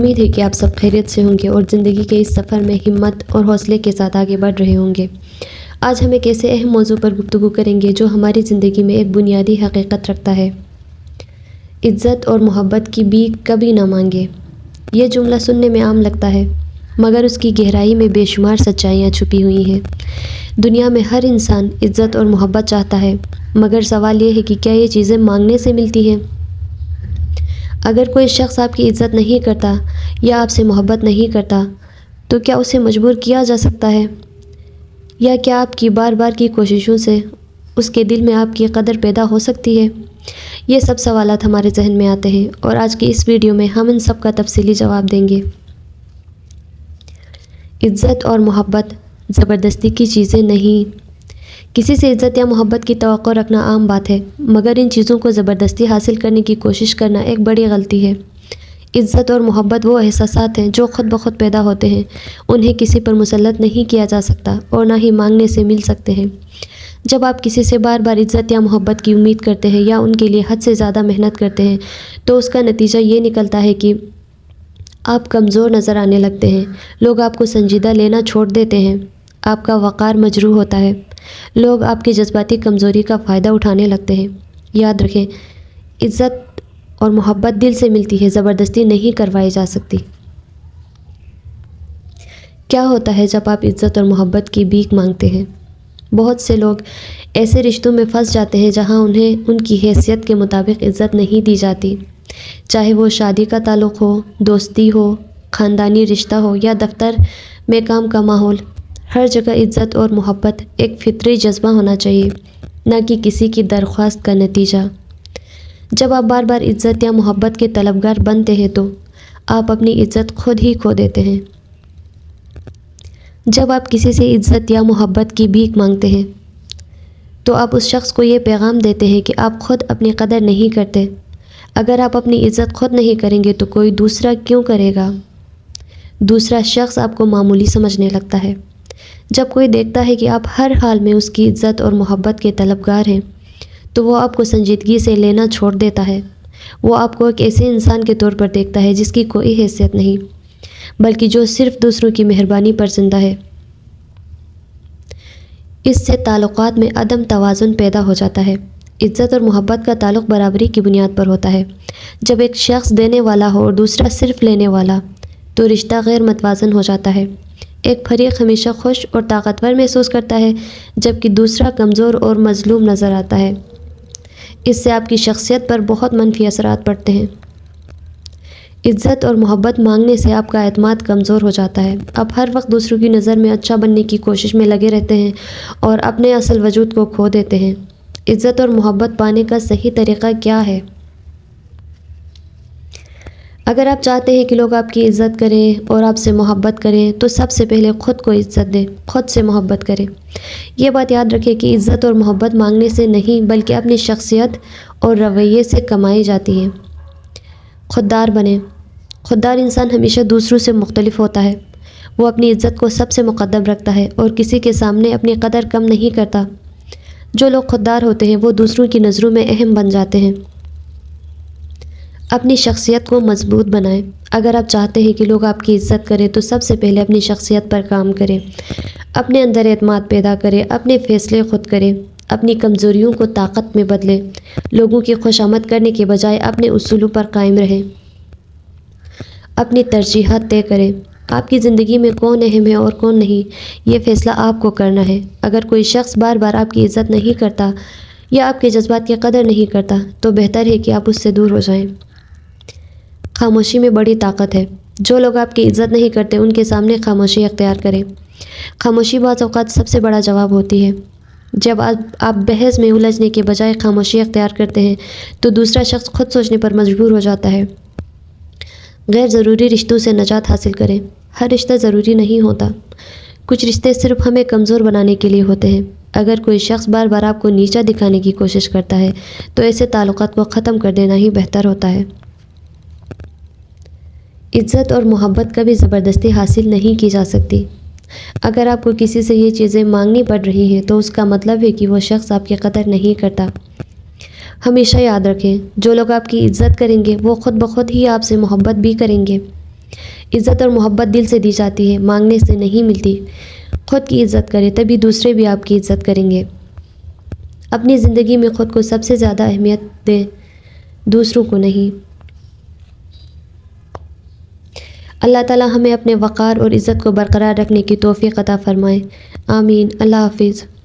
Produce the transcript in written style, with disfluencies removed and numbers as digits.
امید ہے کہ آپ سب خیریت سے ہوں گے اور زندگی کے اس سفر میں ہمت اور حوصلے کے ساتھ آگے بڑھ رہے ہوں گے۔ آج ہم ایک ایسے اہم موضوع پر گفتگو کریں گے جو ہماری زندگی میں ایک بنیادی حقیقت رکھتا ہے: عزت اور محبت کی بھیک کبھی نہ مانگے۔ یہ جملہ سننے میں عام لگتا ہے، مگر اس کی گہرائی میں بے شمار سچائیاں چھپی ہوئی ہیں۔ دنیا میں ہر انسان عزت اور محبت چاہتا ہے، مگر سوال یہ ہے کہ کیا یہ چیزیں مانگنے سے ملتی ہیں؟ اگر کوئی شخص آپ کی عزت نہیں کرتا یا آپ سے محبت نہیں کرتا تو کیا اسے مجبور کیا جا سکتا ہے؟ یا کیا آپ کی بار بار کی کوششوں سے اس کے دل میں آپ کی قدر پیدا ہو سکتی ہے؟ یہ سب سوالات ہمارے ذہن میں آتے ہیں اور آج کی اس ویڈیو میں ہم ان سب کا تفصیلی جواب دیں گے۔ عزت اور محبت زبردستی کی چیزیں نہیں۔ کسی سے عزت یا محبت کی توقع رکھنا عام بات ہے، مگر ان چیزوں کو زبردستی حاصل کرنے کی کوشش کرنا ایک بڑی غلطی ہے۔ عزت اور محبت وہ احساسات ہیں جو خود بخود پیدا ہوتے ہیں، انہیں کسی پر مسلط نہیں کیا جا سکتا اور نہ ہی مانگنے سے مل سکتے ہیں۔ جب آپ کسی سے بار بار عزت یا محبت کی امید کرتے ہیں یا ان کے لیے حد سے زیادہ محنت کرتے ہیں تو اس کا نتیجہ یہ نکلتا ہے کہ آپ کمزور نظر آنے لگتے ہیں، لوگ آپ کو سنجیدہ لینا چھوڑ دیتے ہیں، آپ کا وقار مجروح ہوتا ہے، لوگ آپ کی جذباتی کمزوری کا فائدہ اٹھانے لگتے ہیں۔ یاد رکھیں، عزت اور محبت دل سے ملتی ہے، زبردستی نہیں کروائی جا سکتی۔ کیا ہوتا ہے جب آپ عزت اور محبت کی بھیک مانگتے ہیں؟ بہت سے لوگ ایسے رشتوں میں پھنس جاتے ہیں جہاں انہیں ان کی حیثیت کے مطابق عزت نہیں دی جاتی، چاہے وہ شادی کا تعلق ہو، دوستی ہو، خاندانی رشتہ ہو یا دفتر میں کام کا ماحول۔ ہر جگہ عزت اور محبت ایک فطری جذبہ ہونا چاہیے، نہ کہ کسی کی درخواست کا نتیجہ۔ جب آپ بار بار عزت یا محبت کے طلبگار بنتے ہیں تو آپ اپنی عزت خود ہی کھو دیتے ہیں۔ جب آپ کسی سے عزت یا محبت کی بھیک مانگتے ہیں تو آپ اس شخص کو یہ پیغام دیتے ہیں کہ آپ خود اپنی قدر نہیں کرتے۔ اگر آپ اپنی عزت خود نہیں کریں گے تو کوئی دوسرا کیوں کرے گا؟ دوسرا شخص آپ کو معمولی سمجھنے لگتا ہے۔ جب کوئی دیکھتا ہے کہ آپ ہر حال میں اس کی عزت اور محبت کے طلبگار ہیں تو وہ آپ کو سنجیدگی سے لینا چھوڑ دیتا ہے۔ وہ آپ کو ایک ایسے انسان کے طور پر دیکھتا ہے جس کی کوئی حیثیت نہیں، بلکہ جو صرف دوسروں کی مہربانی پر زندہ ہے۔ اس سے تعلقات میں عدم توازن پیدا ہو جاتا ہے۔ عزت اور محبت کا تعلق برابری کی بنیاد پر ہوتا ہے۔ جب ایک شخص دینے والا ہو اور دوسرا صرف لینے والا تو رشتہ غیر متوازن ہو جاتا ہے۔ ایک فریق ہمیشہ خوش اور طاقتور محسوس کرتا ہے جبکہ دوسرا کمزور اور مظلوم نظر آتا ہے۔ اس سے آپ کی شخصیت پر بہت منفی اثرات پڑتے ہیں۔ عزت اور محبت مانگنے سے آپ کا اعتماد کمزور ہو جاتا ہے۔ آپ ہر وقت دوسروں کی نظر میں اچھا بننے کی کوشش میں لگے رہتے ہیں اور اپنے اصل وجود کو کھو دیتے ہیں۔ عزت اور محبت پانے کا صحیح طریقہ کیا ہے؟ اگر آپ چاہتے ہیں کہ لوگ آپ کی عزت کریں اور آپ سے محبت کریں تو سب سے پہلے خود کو عزت دیں، خود سے محبت کریں۔ یہ بات یاد رکھیں کہ عزت اور محبت مانگنے سے نہیں بلکہ اپنی شخصیت اور رویے سے کمائی جاتی ہے۔ خوددار بنیں۔ خوددار انسان ہمیشہ دوسروں سے مختلف ہوتا ہے۔ وہ اپنی عزت کو سب سے مقدم رکھتا ہے اور کسی کے سامنے اپنی قدر کم نہیں کرتا۔ جو لوگ خوددار ہوتے ہیں وہ دوسروں کی نظروں میں اہم بن جاتے ہیں۔ اپنی شخصیت کو مضبوط بنائیں۔ اگر آپ چاہتے ہیں کہ لوگ آپ کی عزت کریں تو سب سے پہلے اپنی شخصیت پر کام کریں۔ اپنے اندر اعتماد پیدا کریں، اپنے فیصلے خود کریں، اپنی کمزوریوں کو طاقت میں بدلیں، لوگوں کی خوشامد کرنے کے بجائے اپنے اصولوں پر قائم رہیں۔ اپنی ترجیحات طے کریں۔ آپ کی زندگی میں کون اہم ہے اور کون نہیں، یہ فیصلہ آپ کو کرنا ہے۔ اگر کوئی شخص بار بار آپ کی عزت نہیں کرتا یا آپ کے جذبات کی قدر نہیں کرتا تو بہتر ہے کہ آپ اس سے دور ہو جائیں۔ خاموشی میں بڑی طاقت ہے۔ جو لوگ آپ کی عزت نہیں کرتے ان کے سامنے خاموشی اختیار کریں۔ خاموشی بعض اوقات سب سے بڑا جواب ہوتی ہے۔ جب آپ بحث میں الجھنے کے بجائے خاموشی اختیار کرتے ہیں تو دوسرا شخص خود سوچنے پر مجبور ہو جاتا ہے۔ غیر ضروری رشتوں سے نجات حاصل کریں۔ ہر رشتہ ضروری نہیں ہوتا۔ کچھ رشتے صرف ہمیں کمزور بنانے کے لیے ہوتے ہیں۔ اگر کوئی شخص بار بار آپ کو نیچا دکھانے کی کوشش کرتا ہے تو ایسے تعلقات کو ختم کر دینا ہی بہتر ہوتا ہے۔ عزت اور محبت کبھی زبردستی حاصل نہیں کی جا سکتی۔ اگر آپ کو کسی سے یہ چیزیں مانگنی پڑ رہی ہیں تو اس کا مطلب ہے کہ وہ شخص آپ کی قدر نہیں کرتا۔ ہمیشہ یاد رکھیں، جو لوگ آپ کی عزت کریں گے وہ خود بخود ہی آپ سے محبت بھی کریں گے۔ عزت اور محبت دل سے دی جاتی ہے، مانگنے سے نہیں ملتی۔ خود کی عزت کریں، تبھی دوسرے بھی آپ کی عزت کریں گے۔ اپنی زندگی میں خود کو سب سے زیادہ اہمیت دیں، دوسروں کو نہیں۔ اللہ تعالی ہمیں اپنے وقار اور عزت کو برقرار رکھنے کی توفیق عطا فرمائے۔ آمین۔ اللہ حافظ۔